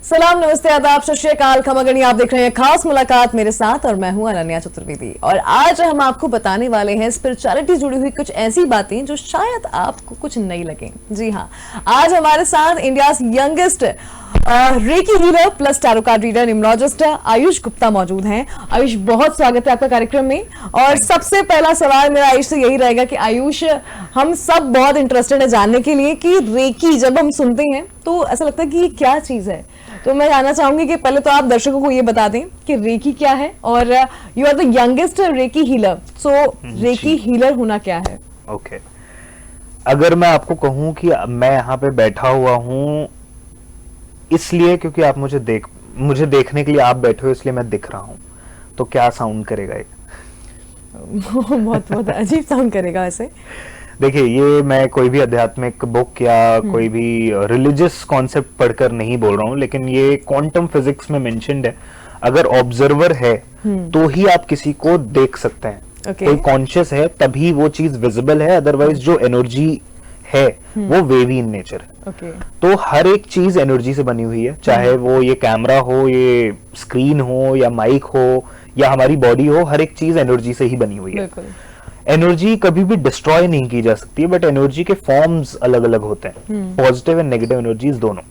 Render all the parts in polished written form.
सलाम, नमस्ते, आदाब, सत श्री अकाल, खमागणी। आप देख रहे हैं खास मुलाकात मेरे साथ और मैं हूं अनन्या चतुर्वेदी। और आज हम आपको बताने वाले हैं स्पिरिचुअलिटी जुड़ी हुई कुछ ऐसी बातें जो शायद आपको कुछ नई लगें। जी हाँ, आज हमारे साथ India youngest reiki healer plus tarot card reader numerologist Ayush Gupta मौजूद हैं। आयुष, बहुत स्वागत है आपका कार्यक्रम में। और सबसे पहला सवाल मेरा आयुष से यही रहेगा कि आयुष, हम सब बहुत इंटरेस्टेड है जानने के लिए कि रेकी जब हम सुनते हैं तो ऐसा लगता है कि ये क्या चीज है। तो मैं जानना चाहूंगी कि पहले तो आप दर्शकों को ये बता दें कि रेकी क्या है और you are the youngest reiki healer, so reiki healer होना क्या है? ओके, अगर मैं आपको कहूं कि मैं यहाँ पे बैठा हुआ हूँ इसलिए क्योंकि आप मुझे देखने के लिए आप बैठे हो, इसलिए मैं दिख रहा हूँ, तो क्या साउंड करेगा ये? बहुत बहुत अजीब साउंड करेगा वैसे। देखिए, ये मैं कोई भी आध्यात्मिक बुक या कोई भी रिलीजियस कॉन्सेप्ट पढ़कर नहीं बोल रहा हूँ, लेकिन ये क्वांटम फिजिक्स में मेंशन्ड है। अगर ऑब्जर्वर है तो ही आप किसी को देख सकते हैं। कोई कॉन्शियस है तभी वो चीज विजिबल है, अदरवाइज जो एनर्जी है वो वेवी इन नेचर है। तो हर एक चीज एनर्जी से बनी हुई है, चाहे वो ये कैमरा हो, ये स्क्रीन हो, या माइक हो, या हमारी बॉडी हो, हर एक चीज एनर्जी से ही बनी हुई है। एनर्जी कभी भी डिस्ट्रॉय नहीं की जा सकती है, बट एनर्जी के फॉर्म्स अलग अलग होते हैं, पॉजिटिव एंड नेगेटिव एनर्जीज दोनों।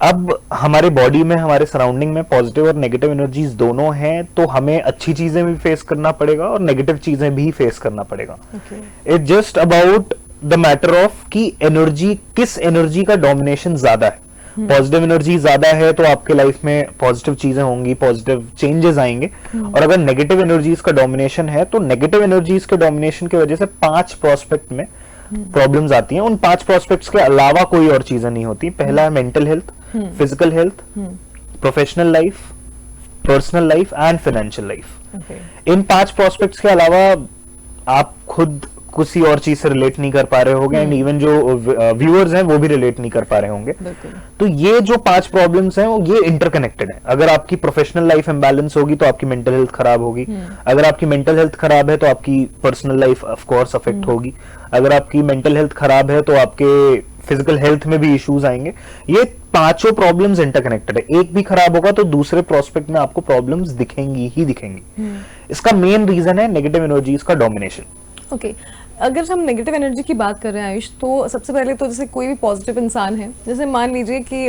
अब हमारे बॉडी में, हमारे सराउंडिंग में पॉजिटिव और नेगेटिव एनर्जीज दोनों हैं, तो हमें अच्छी चीजें भी फेस करना पड़ेगा और नेगेटिव चीजें भी फेस करना पड़ेगा। It just about the matter of कि एनर्जी, किस एनर्जी का डोमिनेशन ज्यादा है। पॉजिटिव एनर्जी ज्यादा है तो आपके लाइफ में पॉजिटिव चीजें होंगी, पॉजिटिव चेंजेस आएंगे। और अगर नेगेटिव एनर्जीज का डोमिनेशन है तो नेगेटिव एनर्जीज के डोमिनेशन की वजह से 5 प्रोस्पेक्ट में प्रॉब्लम्स आती हैं। उन 5 प्रोस्पेक्ट्स के अलावा कोई और चीजें नहीं होती। पहला है mental health, physical health, professional life, personal life and financial life. In 5 prospects के अलावा आप खुद किसी और चीज से रिलेट नहीं कर पा रहे होंगे, एंड इवन जो व्यूअर्स हैं वो भी रिलेट नहीं कर पा रहे होंगे। तो ये जो 5 प्रॉब्लम्स हैं ये इंटरकनेक्टेड है। अगर आपकी प्रोफेशनल लाइफ इम्बैलेंस होगी तो आपकी मेंटल हेल्थ खराब होगी। अगर आपकी मेंटल हेल्थ खराब है तो आपकी personal life of course affect होगी। अगर आपकी मेंटल हेल्थ खराब है तो आपके फिजिकल हेल्थ में भी इश्यूज आएंगे। ये 5 प्रॉब्लम्स इंटरकनेक्टेड है। एक भी खराब होगा तो दूसरे प्रोस्पेक्ट में आपको प्रॉब्लम्स दिखेंगी ही दिखेंगी। इसका मेन रीजन है नेगेटिव एनर्जीज का डोमिनेशन। ओके, अगर हम नेगेटिव एनर्जी की बात कर रहे हैं आयुष, तो सबसे पहले तो जैसे कोई भी पॉजिटिव इंसान है, जैसे मान लीजिए कि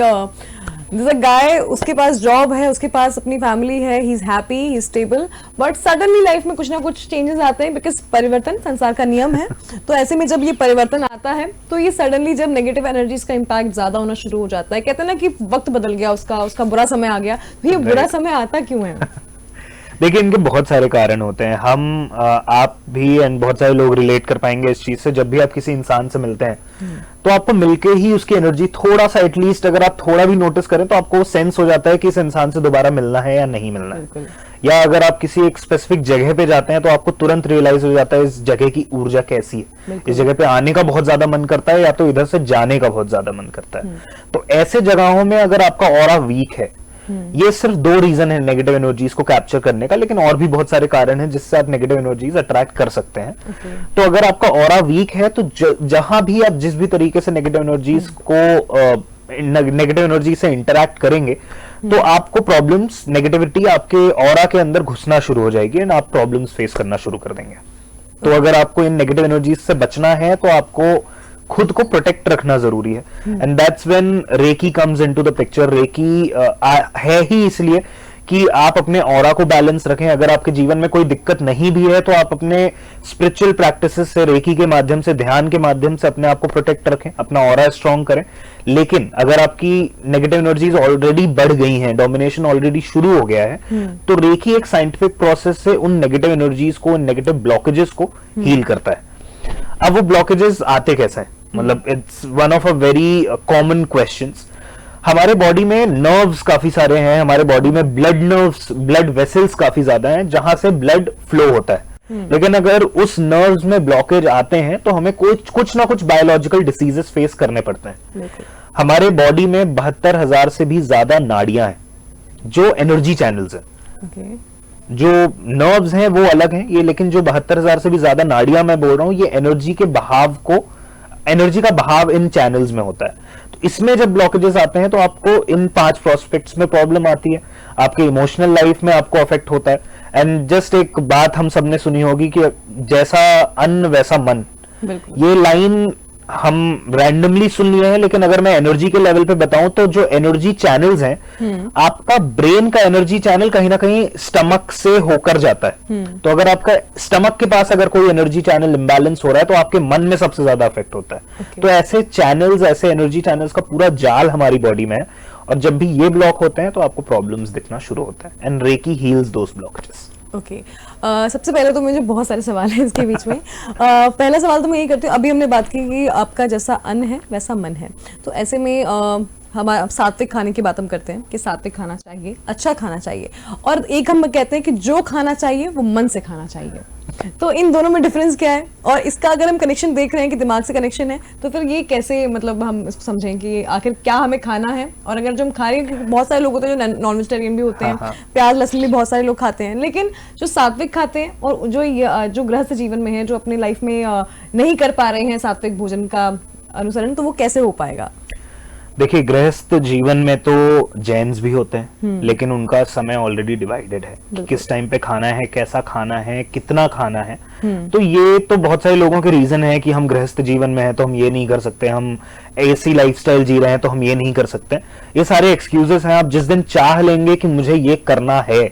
जैसे गाय, उसके पास जॉब है, उसके पास अपनी फैमिली है, he is happy, he is stable, but suddenly life में कुछ ना कुछ चेंजेस आते हैं, बिकॉज परिवर्तन संसार का नियम है। तो ऐसे में जब ये परिवर्तन आता है तो ये सडनली जब नेगेटिव एनर्जीज का इम्पैक्ट ज्यादा होना शुरू हो जाता है, कहते हैं ना कि वक्त बदल गया, उसका बुरा समय आ गया। तो ये बुरा समय आता क्यों है? देखिए, इनके बहुत सारे कारण होते हैं। हम आप भी एंड बहुत सारे लोग रिलेट कर पाएंगे इस चीज से। जब भी आप किसी इंसान से मिलते हैं तो आपको मिलके ही उसकी एनर्जी थोड़ा सा, एटलीस्ट अगर आप थोड़ा भी नोटिस करें तो आपको सेंस हो जाता है कि इस इंसान से दोबारा मिलना है या नहीं मिलना है। या अगर आप किसी एक स्पेसिफिक जगह पे जाते हैं तो आपको तुरंत रियलाइज हो जाता है इस जगह की ऊर्जा कैसी है। इस जगह पे आने का बहुत ज्यादा मन करता है या तो इधर से जाने का बहुत ज्यादा मन करता है। तो ऐसे जगहों में अगर आपका ऑरा वीक है, ये सिर्फ 2 रीजन है नेगेटिव एनर्जीज को कैप्चर करने का, लेकिन और भी बहुत सारे कारण हैं जिससे आप नेगेटिव एनर्जीज अट्रैक्ट कर सकते हैं। तो अगर आपका ऑरा वीक है तो जहां भी आप जिस भी तरीके से नेगेटिव एनर्जीज को नेगेटिव एनर्जी से इंटरैक्ट करेंगे तो आपको प्रॉब्लम्स, नेगेटिविटी आपके ऑरा के अंदर घुसना शुरू हो जाएगी एंड आप प्रॉब्लम्स फेस करना शुरू कर देंगे। तो अगर आपको इन नेगेटिव एनर्जीज से बचना है तो आपको खुद को प्रोटेक्ट रखना जरूरी है। And that's when reiki comes into the picture. Reiki है ही इसलिए कि आप अपने ऑरा को बैलेंस रखें। अगर आपके जीवन में कोई दिक्कत नहीं भी है तो आप अपने स्पिरिचुअल प्रैक्टिसेस से, रेकी के माध्यम से, ध्यान के माध्यम से अपने आप को प्रोटेक्ट रखें, अपना ऑरा स्ट्रांग करें। लेकिन अगर आपकी नेगेटिव एनर्जीज ऑलरेडी बढ़ गई हैं, डोमिनेशन ऑलरेडी शुरू हो गया है, तो रेकी एक साइंटिफिक प्रोसेस से उन नेगेटिव एनर्जीज को, नेगेटिव ब्लॉकेजेस को हील करता है। अब वो ब्लॉकेजेस आते कैसे हैं? मतलब it's one of a very common questions. हमारे बॉडी में नर्व्स काफी सारे हैं, हमारे बॉडी में ब्लड नर्व्स, ब्लड वेसल्स काफी ज्यादा हैं जहां से ब्लड फ्लो होता है। लेकिन अगर उस नर्व्स में ब्लॉकेज आते हैं तो हमें कुछ ना कुछ बायोलॉजिकल डिसीजेस फेस करने पड़ते हैं। हमारे बॉडी में 72,000 से भी ज्यादा नाड़ियां हैं जो एनर्जी चैनल्स हैं। जो नर्व्स हैं वो अलग हैं ये, लेकिन जो 72,000 से भी ज्यादा नाड़ियां मैं बोल रहा हूं, ये एनर्जी के बहाव को, एनर्जी का बहाव इन चैनल्स में होता है। इसमें जब ब्लॉकेजेस आते हैं तो आपको इन 5 प्रोस्पेक्ट्स में प्रॉब्लम आती है, आपके इमोशनल लाइफ में आपको अफेक्ट होता है। एंड जस्ट एक बात हम सबने सुनी होगी कि जैसा अन्न वैसा मन, ये लाइन हम रैंडमली सुन लिए हैं, लेकिन अगर मैं एनर्जी के लेवल पे बताऊं तो जो एनर्जी चैनल्स हैं, आपका ब्रेन का एनर्जी चैनल कहीं ना कहीं स्टमक से होकर जाता है। तो अगर आपका स्टमक के पास अगर कोई एनर्जी चैनल इम्बैलेंस हो रहा है तो आपके मन में सबसे ज्यादा अफेक्ट होता है। तो ऐसे चैनल्स, ऐसे एनर्जी चैनल्स का पूरा जाल हमारी बॉडी में है, और जब भी ये ब्लॉक होते हैं तो आपको प्रॉब्लम्स दिखना शुरू होता है। And reiki heals those blockages. Okay सबसे पहले तो मुझे बहुत सारे सवाल हैं इसके बीच में। पहला सवाल तो मैं यही करती हूँ, अभी हमने बात की कि आपका जैसा अन्न है वैसा मन है, तो ऐसे में हमारा सात्विक खाने की बात हम करते हैं कि सात्विक खाना चाहिए, अच्छा खाना चाहिए, और एक हम कहते हैं कि जो खाना चाहिए वो मन से खाना चाहिए। तो इन दोनों में डिफरेंस क्या है, और इसका अगर हम कनेक्शन देख रहे हैं कि दिमाग से कनेक्शन है, तो फिर ये कैसे मतलब हम इसको समझें कि आखिर क्या हमें खाना है। और अगर जो हम खा रहे हैं, बहुत सारे लोग होते हैं जो नॉन वेजिटेरियन भी होते हैं, प्याज लहसुन भी बहुत सारे लोग खाते हैं, लेकिन जो सात्विक खाते हैं और जो गृहस्थ जीवन में है, जो अपनी लाइफ में नहीं कर पा रहे हैं सात्विक भोजन का अनुसरण, तो वो कैसे हो पाएगा? देखिए, गृहस्थ जीवन में तो जैन्स भी होते हैं, लेकिन उनका समय ऑलरेडी डिवाइडेड है कि किस टाइम पे खाना है, कैसा खाना है, कितना खाना है। तो ये तो बहुत सारे लोगों के रीजन है कि हम गृहस्थ जीवन में है तो हम ये नहीं कर सकते, हम ऐसी लाइफस्टाइल जी रहे हैं तो हम ये नहीं कर सकते। ये सारे एक्सक्यूजेस हैं। आप जिस दिन चाह लेंगे कि मुझे ये करना है,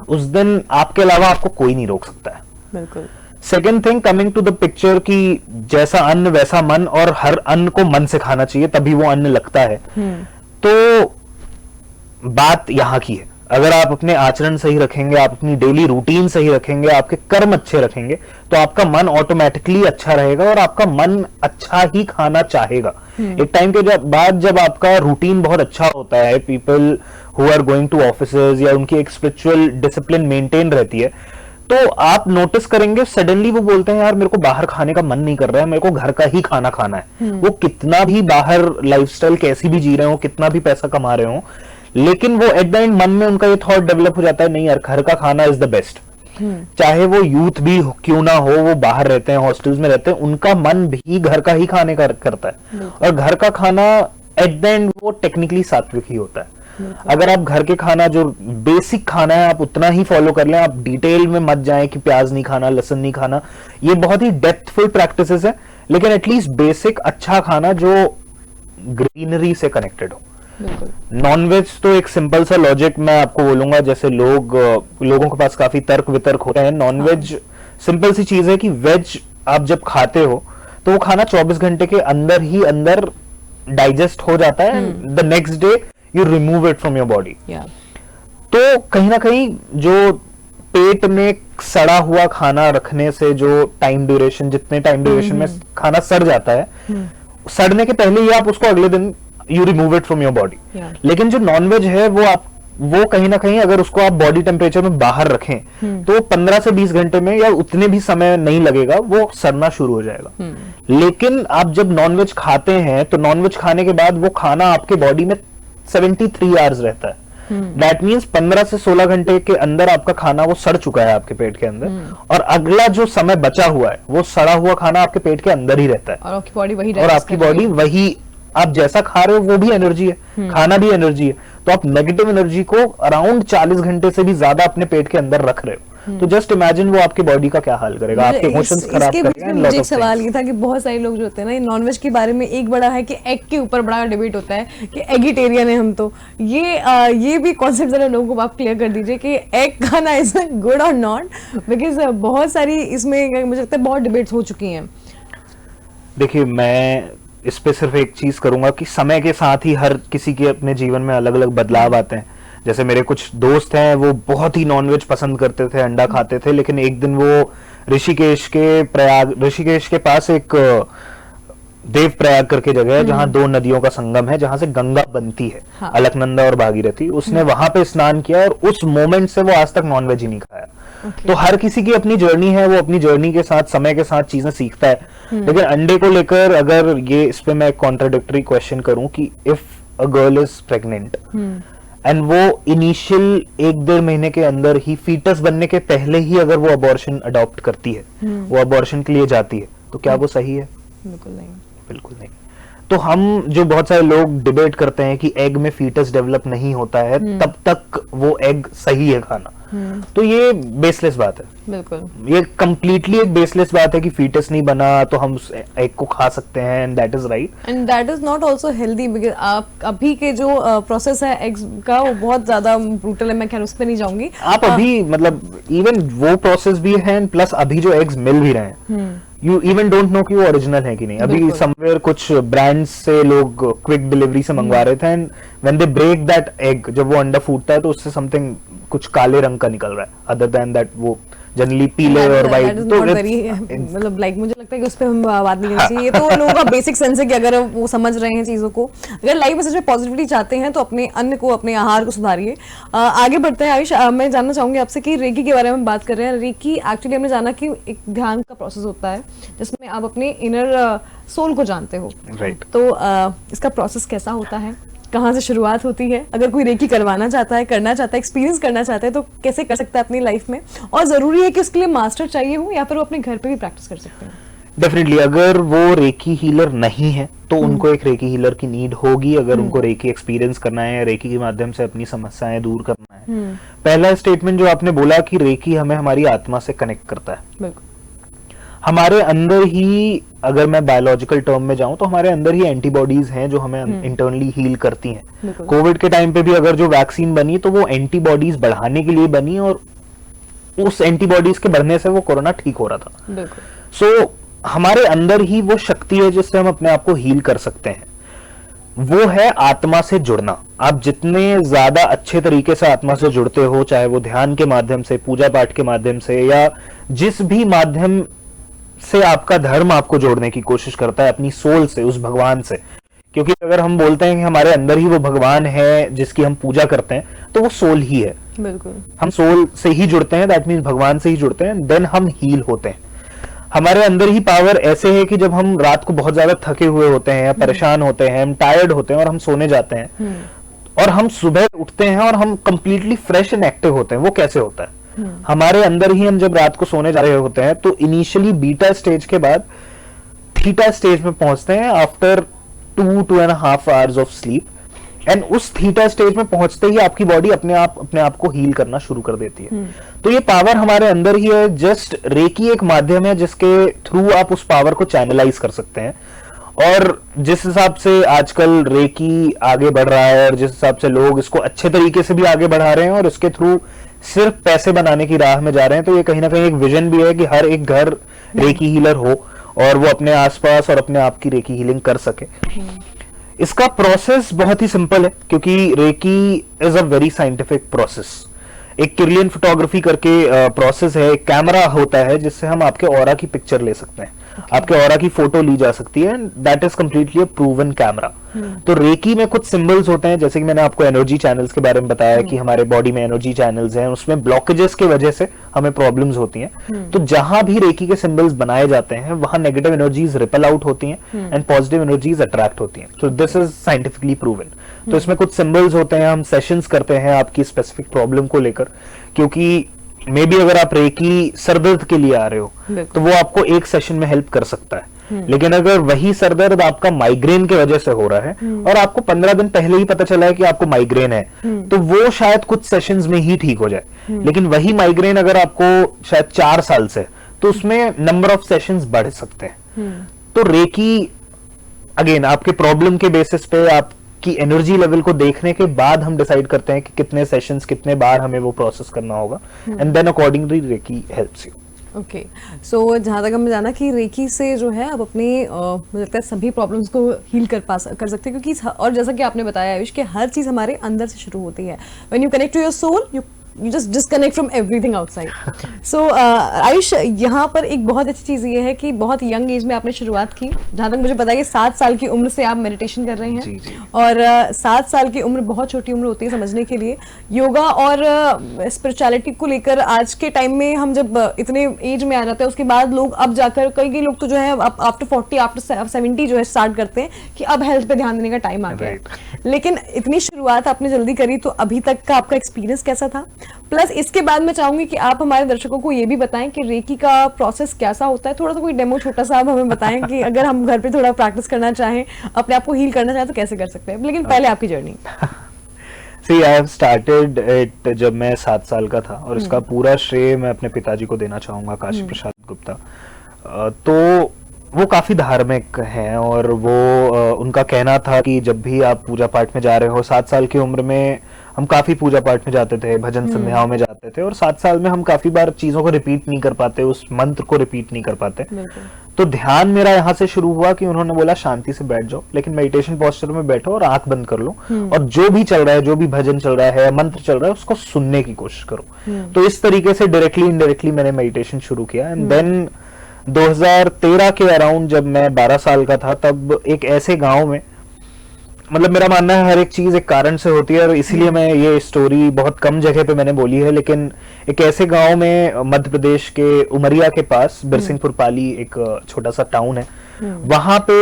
उस दिन आपके अलावा आपको कोई नहीं रोक सकता है। बिल्कुल। Second thing, coming to the picture कि जैसा अन्न वैसा मन, और हर अन्न को मन से खाना चाहिए तभी वो अन्न लगता है। तो बात यहां की है, अगर आप अपने आचरण सही रखेंगे, आप अपनी डेली रूटीन सही रखेंगे, आपके कर्म अच्छे रखेंगे, तो आपका मन ऑटोमेटिकली अच्छा रहेगा और आपका मन अच्छा ही खाना चाहेगा। एक टाइम के बाद जब आपका रूटीन बहुत अच्छा होता है, people who are going to offices या उनकी एक स्पिरिचुअल डिसिप्लिन मेंटेन रहती है, तो आप नोटिस करेंगे सडनली वो बोलते हैं यार मेरे को बाहर खाने का मन नहीं कर रहा है, मेरे को घर का ही खाना खाना है। वो कितना भी बाहर लाइफस्टाइल कैसी भी जी रहे हो, कितना भी पैसा कमा रहे हो, लेकिन वो एट द एंड मन में उनका ये थॉट डेवलप हो जाता है, नहीं यार घर का खाना इज द बेस्ट। चाहे वो यूथ भी क्यों ना हो, वो बाहर रहते हैं, हॉस्टल्स में रहते हैं, उनका मन भी घर का ही खाने का करता है। और घर का खाना एट द एंड वो टेक्निकली सात्विक ही होता है। अगर आप घर के खाना, जो बेसिक खाना है, आप उतना ही फॉलो कर लें, आप डिटेल में मत जाएं कि प्याज नहीं खाना, लहसुन नहीं खाना, ये बहुत ही डेप्थफुल प्रैक्टिसेस है, लेकिन एटलीस्ट बेसिक अच्छा खाना जो ग्रीनरी से कनेक्टेड हो। नॉनवेज तो एक सिंपल सा लॉजिक मैं आपको बोलूंगा, जैसे लोगों के पास काफी तर्क वितर्क होते हैं। नॉनवेज सिंपल सी चीज है कि वेज आप जब खाते हो तो वो खाना 24 घंटे के अंदर ही अंदर डाइजेस्ट हो जाता है, the next day you remove it from your body. तो कहीं ना कहीं जो पेट में सड़ा हुआ खाना रखने से जो टाइम ड्यूरेशन, जितने टाइम ड्यूरेशन में खाना सड़ जाता है, सड़ने के पहले ही आप उसको अगले दिन you remove it from your body. लेकिन जो नॉनवेज है वो कहीं ना कहीं अगर उसको आप बॉडी टेम्परेचर में बाहर रखें तो 15 से 20 घंटे में या उतने भी समय नहीं लगेगा, वो सड़ना शुरू हो जाएगा। लेकिन आप जब नॉनवेज खाते हैं तो नॉनवेज खाने के बाद वो खाना आपके बॉडी में 73 आवर्स रहता है। दैट मीन्स 15 से 16 घंटे के अंदर आपका खाना वो सड़ चुका है आपके पेट के अंदर, और अगला जो समय बचा हुआ है वो सड़ा हुआ खाना आपके पेट के अंदर ही रहता है, और आपकी बॉडी वही आप जैसा खा रहे हो वो भी एनर्जी है, खाना भी एनर्जी है। तो आप नेगेटिव एनर्जी को अराउंड 40 घंटे से भी ज्यादा अपने पेट के अंदर रख रहे हो। तो जस्ट इमेजिन वो आपकी बॉडी का क्या हाल करेगा, आपके इमोशंस खराब करेगा। मुझे एक सवाल ये था कि बहुत सारे लोग जो होते हैं ना, नॉनवेज के बारे में एक बड़ा है कि एग के ऊपर बड़ा डिबेट होता है कि एगिटेरियन है हम, तो ये भी कॉन्सेप्ट जरा लोगों को आप क्लियर कर दीजिए कि एग खाना इज गुड और नॉट, बिकॉज बहुत सारी इसमें मुझे लगता है बहुत डिबेट्स हो चुकी हैं। देखिए, मैं इस पे सिर्फ एक चीज करूंगा कि समय के साथ ही हर किसी के अपने जीवन में अलग अलग बदलाव आते हैं। जैसे मेरे कुछ दोस्त हैं, वो बहुत ही नॉनवेज पसंद करते थे, अंडा खाते थे, लेकिन एक दिन वो ऋषिकेश के पास एक देव प्रयाग करके जगह है जहां 2 नदियों का संगम है, जहां से गंगा बनती है, हाँ। अलकनंदा और भागीरथी। उसने वहां पे स्नान किया और उस मोमेंट से वो आज तक नॉनवेज ही नहीं खाया। तो हर किसी की अपनी जर्नी है, वो अपनी जर्नी के साथ, समय के साथ चीजें सीखता है। लेकिन अंडे को लेकर अगर ये इस पे मैं कॉन्ट्राडिक्टरी क्वेश्चन करूं कि if a girl is pregnant and वो इनिशियल 1-1.5 महीने के अंदर ही, फीटस बनने के पहले ही अगर वो अबॉर्शन अडॉप्ट करती है, वो अबॉर्शन के लिए जाती है, तो क्या वो सही है? बिल्कुल नहीं, बिल्कुल नहीं। तो हम जो बहुत सारे लोग डिबेट करते हैं कि एग में फीटस डेवलप नहीं होता है तब तक वो एग सही है खाना, तो ये बेसलेस बात है। बिल्कुल, ये कंप्लीटली एक बेसलेस बात है कि फीटस नहीं बना तो हम उस एग को खा सकते हैं, and that is right, and that is not also healthy, because आप अभी के जो प्रोसेस है एग्स का वो बहुत ज्यादा ब्रूटल है। मैं खैर उस पर नहीं जाऊंगी। आप अभी मतलब इवन वो प्रोसेस भी है, प्लस अभी जो एग्स मिल भी रहे हैं यू इवन डोंट नो कि वो ओरिजिनल है कि नहीं। अभी समवेयर कुछ ब्रांड्स से लोग क्विक डिलीवरी से मंगवा रहे थे, and when they break that egg, जब वो अंडा फूटता है तो उससे समथिंग कुछ काले रंग का निकल रहा है, अदर देन दैट वो जनरली पीले और वाइट। तो मतलब लाइक मुझे लगता है कि उस पर हम बात नहीं करनी चाहिए। ये तो लोगों का बेसिक सेंस है कि अगर वो समझ रहे हैं चीजों को, अगर लाइफ में सच में पॉजिटिविटी चाहते हैं तो अपने अन्न को, अपने आहार को सुधारिए। आगे बढ़ते हैं आयुष, मैं जानना चाहूंगी आपसे कि रेकी के बारे में बात कर रहे हैं। रेकी एक्चुअली हमने जाना कि एक ध्यान का प्रोसेस होता है जिसमें आप अपने इनर सोल को जानते हो, राइट। तो इसका प्रोसेस कैसा होता है, कहाँ से शुरुआत होती है, अगर कोई रेकी करवाना चाहता है, करना चाहता है, एक्सपीरियंस करना चाहता है तो कैसे कर सकता है अपनी लाइफ में, और जरूरी है कि उसके लिए मास्टर चाहिए हो या फिर वो अपने घर पे भी प्रैक्टिस कर सकते हैं? डेफिनेटली अगर वो रेकी हीलर नहीं है तो उनको एक रेकी हीलर की नीड होगी, अगर उनको रेकी एक्सपीरियंस करना है या रेकी के माध्यम से अपनी समस्याएं दूर करना है। पहला स्टेटमेंट जो आपने बोला कि रेकी हमें हमारी आत्मा से कनेक्ट करता है, बिल्कुल। हमारे अंदर ही, अगर मैं बायोलॉजिकल टर्म में जाऊं तो हमारे अंदर ही एंटीबॉडीज हैं जो हमें इंटरनली हील करती हैं। कोविड के टाइम पे भी अगर जो वैक्सीन बनी तो वो एंटीबॉडीज बढ़ाने के लिए बनी, और उस एंटीबॉडीज के बढ़ने से वो कोरोना ठीक हो रहा था। सो हमारे अंदर ही वो शक्ति है जिससे हम अपने आप को हील कर सकते हैं, वो है आत्मा से जुड़ना। आप जितने ज्यादा अच्छे तरीके से आत्मा से जुड़ते हो, चाहे वो ध्यान के माध्यम से, पूजा पाठ के माध्यम से, या जिस भी माध्यम से आपका धर्म आपको जोड़ने की कोशिश करता है अपनी सोल से, उस भगवान से, क्योंकि अगर हम बोलते हैं कि हमारे अंदर ही वो भगवान है जिसकी हम पूजा करते हैं, तो वो सोल ही है। बिल्कुल, हम सोल से ही जुड़ते हैं, दैट मीन्स भगवान से ही जुड़ते हैं, देन हम हील होते हैं। हमारे अंदर ही पावर ऐसे है कि जब हम रात को बहुत ज्यादा थके हुए होते हैं या परेशान होते हैं, हम टायर्ड होते हैं और हम सोने जाते हैं, और हम सुबह उठते हैं और हम कंप्लीटली फ्रेश एंड एक्टिव होते हैं। वो कैसे होता है? हमारे अंदर ही हम जब रात को सोने जा रहे होते हैं तो इनिशियली बीटा स्टेज के बाद थीटा स्टेज में पहुंचते हैं after 2.5 hours of sleep, and उस थीटा स्टेज में पहुंचते ही आपकी बॉडी अपने आप को हील करना शुरू कर देती है। तो ये पावर हमारे अंदर ही है, जस्ट रेकी एक माध्यम है जिसके थ्रू आप उस पावर को चैनलाइज कर सकते हैं। और जिस हिसाब से आजकल रेकी आगे बढ़ रहा है और जिस हिसाब से लोग इसको अच्छे तरीके से भी आगे बढ़ा रहे हैं और इसके थ्रू सिर्फ पैसे बनाने की राह में जा रहे हैं, तो ये कहीं ना कहीं एक विजन भी है कि हर एक घर रेकी हीलर हो और वो अपने आसपास और अपने आप की रेकी हीलिंग कर सके। इसका प्रोसेस बहुत ही सिंपल है, क्योंकि reiki is a very scientific process. एक किरलियन फोटोग्राफी करके प्रोसेस है, एक कैमरा होता है जिससे हम आपके ऑरा की पिक्चर ले सकते हैं, आपके ऑरा की फोटो ली जा सकती है, that is completely a proven camera. तो रेकी में कुछ सिंबल्स होते हैं, जैसे कि मैंने आपको एनर्जी चैनल्स के बारे में बताया कि हमारे बॉडी में एनर्जी चैनल्स हैं, उसमें ब्लॉकेजेस की वजह से हमें प्रॉब्लम्स होती हैं। तो जहां भी रेकी के सिंबल्स बनाए जाते हैं वहां नेगेटिव एनर्जीज रिपेल आउट होती हैं एंड पॉजिटिव एनर्जीज अट्रैक्ट होती हैं। तो दिस इज साइंटिफिकली प्रूवन। तो इसमें कुछ सिंबल्स होते हैं, हम सेशंस करते हैं आपकी स्पेसिफिक प्रॉब्लम को लेकर, क्योंकि मे बी अगर आप रेकी सरदर्द के लिए आ रहे हो तो वो आपको एक सेशन में हेल्प कर सकता है, लेकिन अगर वही सरदर्द आपका माइग्रेन की वजह से हो रहा है और आपको 15 दिन पहले ही पता चला है कि आपको माइग्रेन है, तो वो शायद कुछ सेशंस में ही ठीक हो जाए। लेकिन वही माइग्रेन अगर आपको शायद 4 साल से, तो उसमें नंबर ऑफ सेशंस बढ़ सकते हैं। तो रेकी अगेन आपके प्रॉब्लम के बेसिस पे, आपकी एनर्जी लेवल को देखने के बाद हम डिसाइड करते हैं कि कितने सेशंस, कितने बार हमें वो प्रोसेस करना होगा, and then accordingly reiki helps you. Okay, so जहाँ तक हमें जाना कि रेकी से जो है आप अपनी मुझे लगता है सभी प्रॉब्लम्स को हील कर सकते हैं, क्योंकि और जैसा कि आपने बताया आयुष कि हर चीज़ हमारे अंदर से शुरू होती है। When you connect to your soul, you just disconnect from everything outside. So Ayush, यहाँ पर एक बहुत अच्छी चीज़ ये है कि बहुत यंग एज में आपने शुरुआत की। जहाँ तक मुझे पता है कि 7 साल की उम्र से आप मेडिटेशन कर रहे हैं। जी, जी। और 7 साल की उम्र बहुत छोटी उम्र होती है समझने के लिए। योगा और स्पिरिचुअलिटी को लेकर आज के टाइम में हम जब इतने एज में आ जाते हैं, उसके बाद लोग अब जाकर कई लोग तो जो है आफ्टर 40 आफ्टर 70 जो है स्टार्ट करते हैं कि अब हेल्थ पे ध्यान देने का टाइम आ गया है। लेकिन इतनी शुरुआत आपने जल्दी करी, तो अभी तक का आपका एक्सपीरियंस कैसा था? प्लस इसके बाद मैं चाहूंगी कि आप हमारे दर्शकों को ये भी बताएं कि रेकी का प्रोसेस कैसा होता है, थोड़ा सा कोई डेमो छोटा सा आप हमें बताएं कि अगर हम घर पे थोड़ा प्रैक्टिस करना चाहें, अपने आप को हील करना चाहें तो कैसे कर सकते हैं, लेकिन पहले आपकी journey. See, I have started it जब मैं 7 साल का था और इसका पूरा श्रेय मैं अपने पिताजी को देना चाहूंगा, काशी प्रसाद गुप्ता। तो वो काफी धार्मिक हैं और वो उनका कहना था कि जब भी आप पूजा पाठ में जा रहे हो, 7 साल की उम्र में हम काफी पूजा पाठ में जाते थे, भजन संध्याओं में जाते थे और 7 साल में हम काफी बार चीजों को रिपीट नहीं कर पाते, उस मंत्र को रिपीट नहीं कर पाते। तो ध्यान मेरा यहाँ से शुरू हुआ कि उन्होंने बोला शांति से बैठ जाओ, लेकिन मेडिटेशन पोस्चर में बैठो और आंख बंद कर लो और जो भी चल रहा है, जो भी भजन चल रहा है, मंत्र चल रहा है, उसको सुनने की कोशिश करो। तो इस तरीके से डायरेक्टली इनडायरेक्टली मैंने मेडिटेशन शुरू किया। एंड देन 2013 के अराउंड जब मैं 12 साल का था, तब एक ऐसे गांव में, मतलब मेरा मानना है हर एक चीज एक कारण से होती है और इसीलिए मैं ये स्टोरी बहुत कम जगह पे मैंने बोली है, लेकिन एक ऐसे गांव में मध्य प्रदेश के उमरिया के पास बिरसिंहपुर पाली एक छोटा सा टाउन है, वहां पे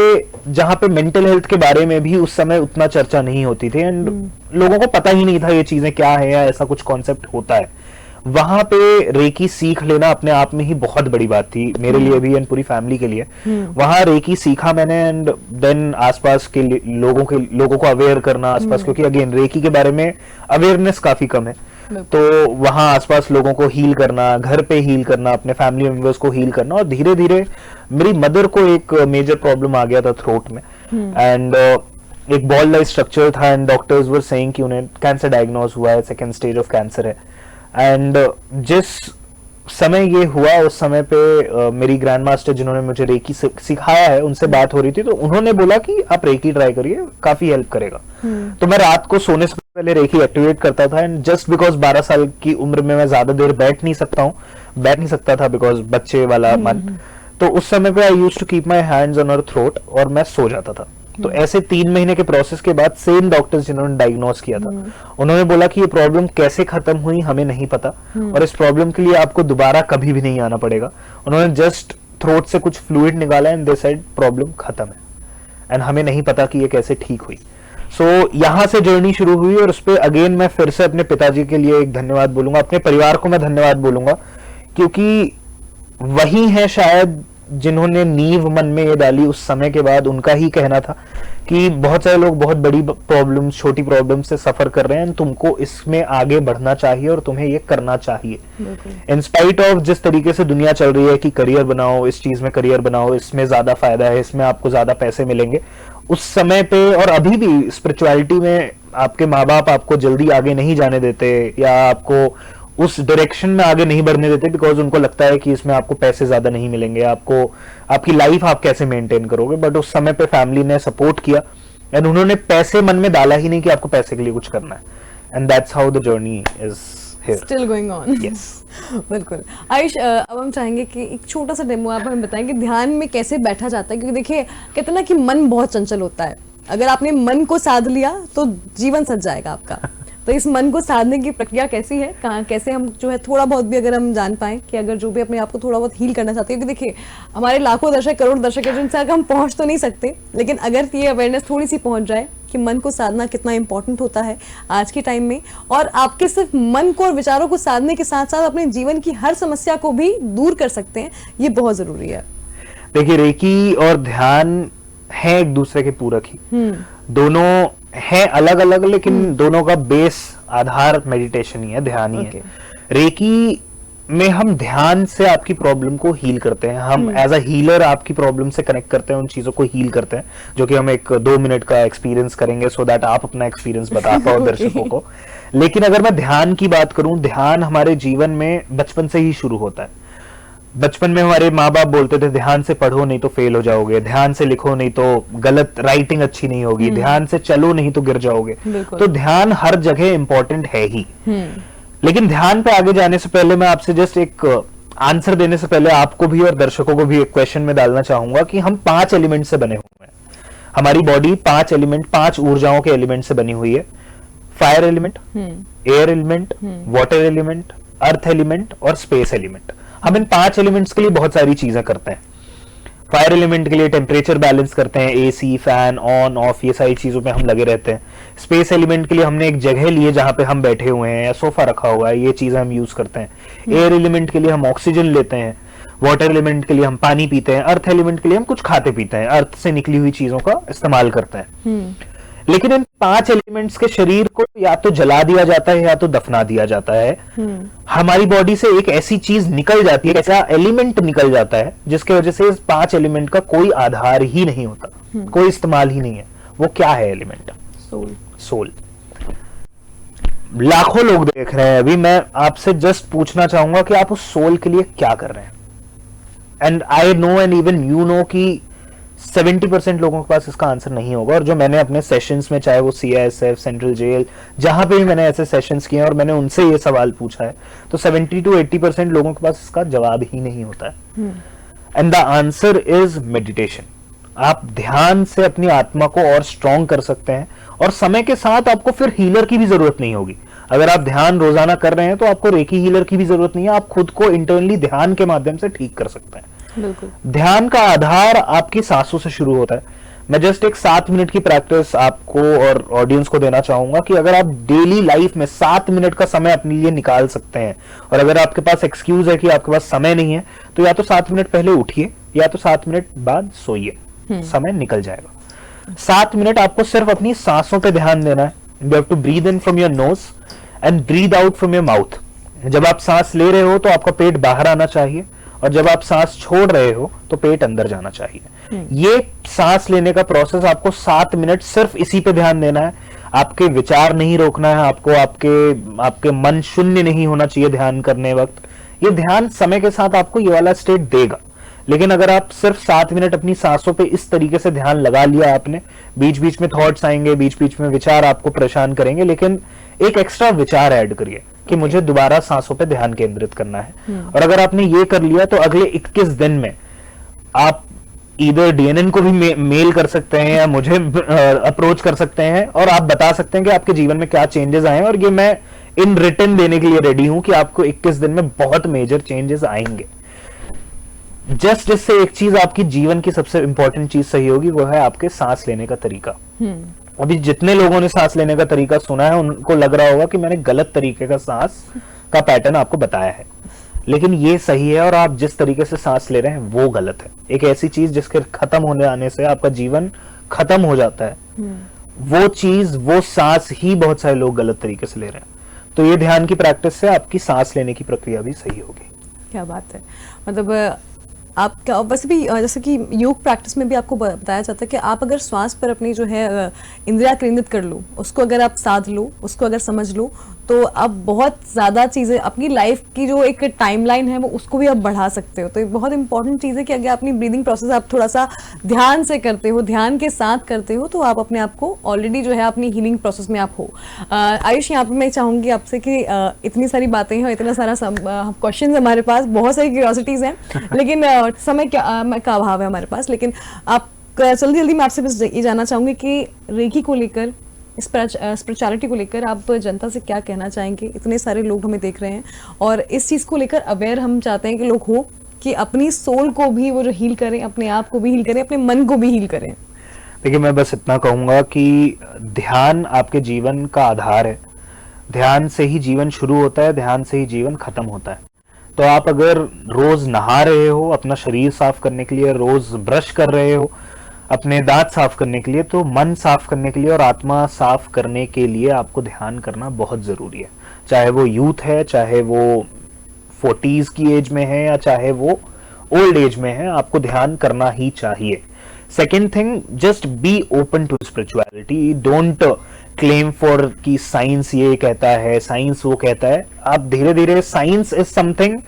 जहां पे मेंटल हेल्थ के बारे में भी उस समय उतना चर्चा नहीं होती थी एंड लोगों को पता ही नहीं था ये चीजें क्या है या ऐसा कुछ कॉन्सेप्ट होता है। वहां पे रेकी सीख लेना अपने आप में ही बहुत बड़ी बात थी मेरे लिए भी एंड पूरी फैमिली के लिए। वहां रेकी सीखा मैंने एंड देन आसपास के लोगों को अवेयर करना आसपास, क्योंकि अगेन रेकी के बारे में अवेयरनेस काफी कम है, तो वहां आसपास लोगों को हील करना, घर पे हील करना, अपने फैमिली मेंबर्स को हील करना। और धीरे धीरे मेरी मदर को एक मेजर प्रॉब्लम आ गया था थ्रोट में एंड एक बॉल लाइक स्ट्रक्चर था एंड डॉक्टर्स वर सेइंग कि उन्हें कैंसर डायग्नोज हुआ है, 2nd स्टेज ऑफ कैंसर है। एंड जिस समय ये हुआ उस समय पे मेरी ग्रैंड मास्टर जिन्होंने मुझे रेकी सिखाया है उनसे बात हो रही थी, तो उन्होंने बोला कि आप रेकी ट्राई करिए, काफी हेल्प करेगा। तो मैं रात को सोने से पहले रेकी एक्टिवेट करता था एंड जस्ट बिकॉज 12 साल की उम्र में मैं ज्यादा देर बैठ नहीं सकता था बिकॉज बच्चे वाला मन, तो उस समय पे I used to keep my hands on her throat और मैं सो जाता था। तो ऐसे 3 महीने के प्रोसेस के बाद सेम डॉक्टर्स जिन्होंने डायग्नोस किया था उन्होंने बोला कि ये प्रॉब्लम कैसे खत्म हुई हमें नहीं पता और इस प्रॉब्लम के लिए आपको दोबारा कभी भी नहीं आना पड़ेगा। उन्होंने जस्ट थ्रोट से कुछ फ्लूइड निकाला एंड दे सेड प्रॉब्लम खत्म है एंड हमें नहीं पता कि ये कैसे ठीक हुई। सो यहाँ से जर्नी शुरू हुई और उस पर अगेन मैं फिर से अपने पिताजी के लिए एक धन्यवाद बोलूंगा, अपने परिवार को मैं धन्यवाद बोलूंगा, क्योंकि वही है शायद जिन्होंने नींव मन में ये डाली उस समय के बाद। उनका ही कहना था कि बहुत सारे लोग बहुत बड़ी प्रॉब्लम, छोटी प्रॉब्लम से सफर कर रहे हैं, तुमको इसमें आगे बढ़ना चाहिए और तुम्हें ये करना चाहिए। इन स्पाइट ऑफ जिस तरीके से दुनिया चल रही है कि करियर बनाओ, इस चीज में करियर बनाओ, इसमें ज्यादा फायदा है, इसमें आपको ज्यादा पैसे मिलेंगे, उस समय पे और अभी भी स्पिरिचुअलिटी में आपके माँ बाप आपको जल्दी आगे नहीं जाने देते या आपको उस डायरेक्शन में आगे नहीं बढ़ने देते बिकॉज उनको लगता है कि इसमें आपको पैसे ज्यादा नहीं मिलेंगे, आपको आपकी लाइफ आप कैसे मेंटेन करोगे। बट उस समय पे फैमिली ने सपोर्ट किया एंड उन्होंने पैसे मन में डाला ही नहीं कि आपको पैसे के लिए कुछ करना है and that's how the journey is here, still going on. Yes, बिल्कुल। आयुष, अब हम चाहेंगे कि एक छोटा सा डेमो आप हमें बताएं कि ध्यान में कैसे बैठा जाता है, क्योंकि देखिए कहते हैं ना कि मन बहुत चंचल होता है, अगर आपने मन को साध लिया तो जीवन सज जाएगा आपका। तो इस मन को साधने की प्रक्रिया कैसी है, कहाँ कैसे हम जो है थोड़ा बहुत भी अगर हम जान पाए कि अगर जो भी अपने आप को थोड़ा बहुत हील करना चाहते हैं, क्योंकि देखिए हमारे लाखों दर्शक, करोड़ दर्शक है जिनसे हम पहुंच तो नहीं सकते, लेकिन अगर ये अवेयरनेस थोड़ी सी पहुंच जाए कि मन को साधना कितना इंपॉर्टेंट होता है आज के टाइम में, और आपके सिर्फ मन को और विचारों को साधने के साथ साथ अपने जीवन की हर समस्या को भी दूर कर सकते हैं, ये बहुत जरूरी है। देखिए रेकी और ध्यान है एक दूसरे के पूरक ही, दोनों है अलग अलग लेकिन दोनों का बेस आधार मेडिटेशन ही है, ध्यान ही है। रेकी में हम ध्यान से आपकी प्रॉब्लम को हील करते हैं, हम एज अ हीलर आपकी प्रॉब्लम से कनेक्ट करते हैं, उन चीजों को हील करते हैं, जो कि हम एक 2 मिनट का एक्सपीरियंस करेंगे सो दैट आप अपना एक्सपीरियंस बता पाओ दर्शकों को। लेकिन अगर मैं ध्यान की बात करूं, ध्यान हमारे जीवन में बचपन से ही शुरू होता है। बचपन में हमारे माँ बाप बोलते थे ध्यान से पढ़ो नहीं तो फेल हो जाओगे, ध्यान से लिखो नहीं तो गलत राइटिंग अच्छी नहीं होगी, ध्यान से चलो नहीं तो गिर जाओगे। तो ध्यान हर जगह इंपॉर्टेंट है ही। लेकिन ध्यान पे आगे जाने से पहले मैं आपसे जस्ट एक आंसर देने से पहले आपको भी और दर्शकों को भी एक क्वेश्चन में डालना चाहूंगा कि हम 5 एलिमेंट से बने हुए हैं। हमारी बॉडी 5 एलिमेंट, 5 ऊर्जाओं के एलिमेंट से बनी हुई है। Fire element, air element, water element, earth element और स्पेस एलिमेंट। हम इन 5 एलिमेंट्स के लिए बहुत सारी चीजें करते हैं। फायर एलिमेंट के लिए टेम्परेचर बैलेंस करते हैं, एसी, फैन, ऑन ऑफ, ये सारी चीजों पे हम लगे रहते हैं। स्पेस एलिमेंट के लिए हमने एक जगह ली है जहां पे हम बैठे हुए हैं या सोफा रखा हुआ है, ये चीजें हम यूज करते हैं। एयर एलिमेंट के लिए हम ऑक्सीजन लेते हैं, वाटर एलिमेंट के लिए हम पानी पीते हैं, अर्थ एलिमेंट के लिए हम कुछ खाते पीते हैं, अर्थ से निकली हुई चीजों का इस्तेमाल करते हैं। लेकिन इन 5 एलिमेंट्स के शरीर को या तो जला दिया जाता है या तो दफना दिया जाता है। हमारी बॉडी से एक ऐसी चीज निकल जाती है, ऐसा एलिमेंट निकल जाता है जिसके वजह से इस 5 एलिमेंट का कोई आधार ही नहीं होता, कोई इस्तेमाल ही नहीं है। वो क्या है एलिमेंट? सोल। लाखों लोग देख रहे हैं अभी, मैं आपसे जस्ट पूछना चाहूंगा कि आप उस सोल के लिए क्या कर रहे हैं। And I know and even you know कि 70% लोगों के पास इसका आंसर नहीं होगा। और जो मैंने अपने सेशंस में, चाहे वो CISF, सेंट्रल जेल, जहां पे भी मैंने ऐसे सेशंस किए हैं और मैंने उनसे ये सवाल पूछा है, तो 70 to 80% लोगों के पास इसका जवाब ही नहीं होता है। And the answer is meditation. आप ध्यान से अपनी आत्मा को और स्ट्रॉन्ग कर सकते हैं, और समय के साथ आपको फिर हीलर की भी जरूरत नहीं होगी। अगर आप ध्यान रोजाना कर रहे हैं तो आपको रेकी हीलर की भी जरूरत नहीं है, आप खुद को इंटरनली ध्यान के माध्यम से ठीक कर सकते हैं। बिल्कुल। ध्यान का आधार आपकी सांसों से शुरू होता है। मैं जस्ट एक 7 मिनट की प्रैक्टिस आपको और ऑडियंस को देना चाहूंगा कि अगर आप डेली लाइफ में 7 मिनट का समय अपने लिए निकाल सकते हैं, और अगर आपके पास एक्सक्यूज है कि आपके पास समय नहीं है, तो या तो 7 मिनट पहले उठिए या तो 7 मिनट बाद सोइए, समय निकल जाएगा। 7 मिनट आपको सिर्फ अपनी सांसों पे ध्यान देना है। You have to breathe in from your nose and breathe out from your mouth. जब आप सांस ले रहे हो तो आपका पेट बाहर आना चाहिए, और जब आप सांस छोड़ रहे हो तो पेट अंदर जाना चाहिए। ये सांस लेने का प्रोसेस आपको 7 मिनट सिर्फ इसी पे ध्यान देना है। आपके विचार नहीं रोकना है, आपको आपके मन शून्य नहीं होना चाहिए ध्यान करने वक्त। ये ध्यान समय के साथ आपको ये वाला स्टेट देगा। लेकिन अगर आप सिर्फ 7 मिनट अपनी सांसों पे इस तरीके से ध्यान लगा लिया आपने, बीच बीच में थॉट्स आएंगे, बीच बीच में विचार आपको परेशान करेंगे, लेकिन एक एक्स्ट्रा विचार ऐड करिए कि मुझे दोबारा सांसों पे ध्यान केंद्रित करना है। और अगर आपने ये कर लिया तो अगले 21 दिन में आप इधर DNN को भी मेल कर सकते हैं या मुझे अप्रोच कर सकते हैं, और आप बता सकते हैं कि आपके जीवन में क्या चेंजेस आए हैं, और ये मैं इन रिटर्न देने के लिए रेडी हूं कि आपको 21 दिन में बहुत मेजर चेंजेस आएंगे। जस्ट इससे एक चीज आपकी जीवन की सबसे इंपॉर्टेंट चीज सही होगी, वो है आपके सांस लेने का तरीका। अभी जितने लोगों ने सांस लेने का तरीका सुना है उनको लग रहा होगा कि मैंने गलत तरीके का सांस का पैटर्न आपको बताया है, लेकिन ये सही है। और आप जिस तरीके से सांस ले रहे हैं वो गलत है। एक ऐसी चीज जिसके खत्म होने आने से आपका जीवन खत्म हो जाता है, वो चीज, वो सांस ही बहुत सारे लोग गलत तरीके से ले रहे हैं। तो ये ध्यान की प्रैक्टिस से आपकी सांस लेने की प्रक्रिया भी सही होगी। क्या बात है। मतलब आप क्या, वैसे भी जैसे कि योग प्रैक्टिस में भी आपको बताया जाता है कि आप अगर श्वास पर अपनी जो है इंद्रिया केंद्रित कर लो, उसको अगर आप साध लो, उसको अगर समझ लो, तो आप बहुत ज़्यादा चीज़ें अपनी लाइफ की जो एक टाइमलाइन है वो उसको भी आप बढ़ा सकते हो। तो एक बहुत इंपॉर्टेंट चीज़ है कि अगर अपनी ब्रीदिंग प्रोसेस आप थोड़ा सा ध्यान से करते हो, ध्यान के साथ करते हो, तो आप अपने आप को ऑलरेडी जो है अपनी हीलिंग प्रोसेस में आप हो। आयुष, यहाँ पर मैं चाहूँगी आपसे कि इतनी सारी बातें हैं, इतना सारा क्वेश्चन हमारे पास, बहुत सारी क्यूरियोसिटीज़ हैं, लेकिन समय का अभाव है हमारे पास। लेकिन आप जल्दी जल्दी मैं आपसे बस ये जानना चाहूँगी कि रेकी को लेकर, स्पिरिचुअलिटी को लेकर आप जनता से क्या कहना चाहेंगे? इतने सारे लोग हमें देख रहे हैं और इस चीज़ को लेकर अवेयर हम चाहते हैं कि लोग हो कि अपनी सोल को भी वो जो हील करें, अपने आप को भी हील करें, अपने मन को भी हील करें। देखिए, मैं बस इतना कहूँगा कि ध्यान आपके जीवन का आधार है। ध्यान से ही जीवन शुरू होता है, ध्यान से ही जीवन खत्म होता है। तो आप अगर रोज नहा रहे हो अपना शरीर साफ करने के लिए, रोज ब्रश कर रहे हो अपने दांत साफ करने के लिए, तो मन साफ करने के लिए और आत्मा साफ करने के लिए आपको ध्यान करना बहुत जरूरी है। चाहे वो यूथ है, चाहे वो 40s की एज में है, या चाहे वो ओल्ड एज में है, आपको ध्यान करना ही चाहिए। Second thing, just be open to spirituality. Don't claim for कि साइंस ये कहता है, साइंस वो कहता है। आप धीरे धीरे, साइंस इज समथिंग,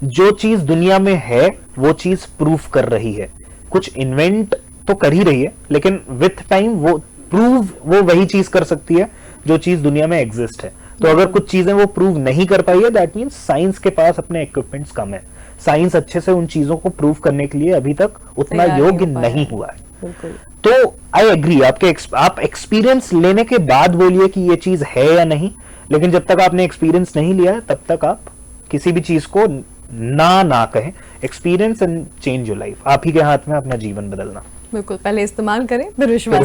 जो चीज दुनिया में है वो चीज प्रूफ कर रही है। कुछ इन्वेंट तो कर ही रही है, लेकिन विथ टाइम वो प्रूव वो वही चीज कर सकती है जो चीज दुनिया में एग्जिस्ट है। तो अगर कुछ चीजें वो प्रूव नहीं कर पाई है, दैट मीन्स साइंस के पास अपने इक्विपमेंट्स कम है। साइंस अच्छे से उन चीजों को प्रूव करने के लिए अभी तक उतना योग्य नहीं हुआ है। तो आई एग्री, आप एक्सपीरियंस लेने के बाद बोलिए कि ये चीज है या नहीं, लेकिन जब तक आपने एक्सपीरियंस नहीं लिया है तब तक आप किसी भी चीज को ना कहें, experience and change your life. आप ही के हाथ में अपना जीवन बदलना। बिल्कुल, पहले इस्तेमाल करें फिर विश्वास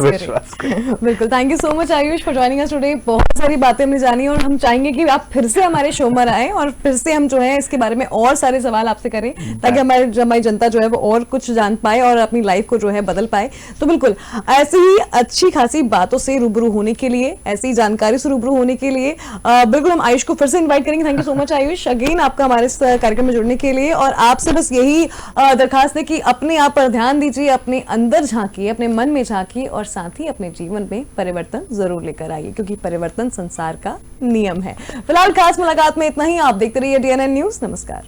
करें। बिल्कुल, thank you so much Ayush for joining us today. बहुत सारी बातें हमने जानी और हम चाहेंगे कि आप फिर से हमारे शो में आए और फिर से हम जो है इसके बारे में और सारे सवाल आपसे करें, ताकि हमारी जनता जो है वो और कुछ जान पाए और अपनी लाइफ को जो है बदल पाए। तो बिल्कुल ऐसी ही अच्छी खासी बातों से रूबरू होने के लिए, ऐसी जानकारी से रूबरू होने के लिए बिल्कुल हम आयुष को फिर से इन्वाइट करेंगे। Thank you so much Ayush again आपका हमारे इस कार्यक्रम में जुड़ने के लिए। और आपसे बस यही दरखास्त है कि अपने आप पर ध्यान दीजिए, अपने अंदर झांकिए, अपने मन में झांकिए और साथ ही अपने जीवन में परिवर्तन जरूर लेकर आइए, क्योंकि परिवर्तन संसार का नियम है। फिलहाल खास मुलाकात में इतना ही। आप देखते रहिए DNN न्यूज। नमस्कार।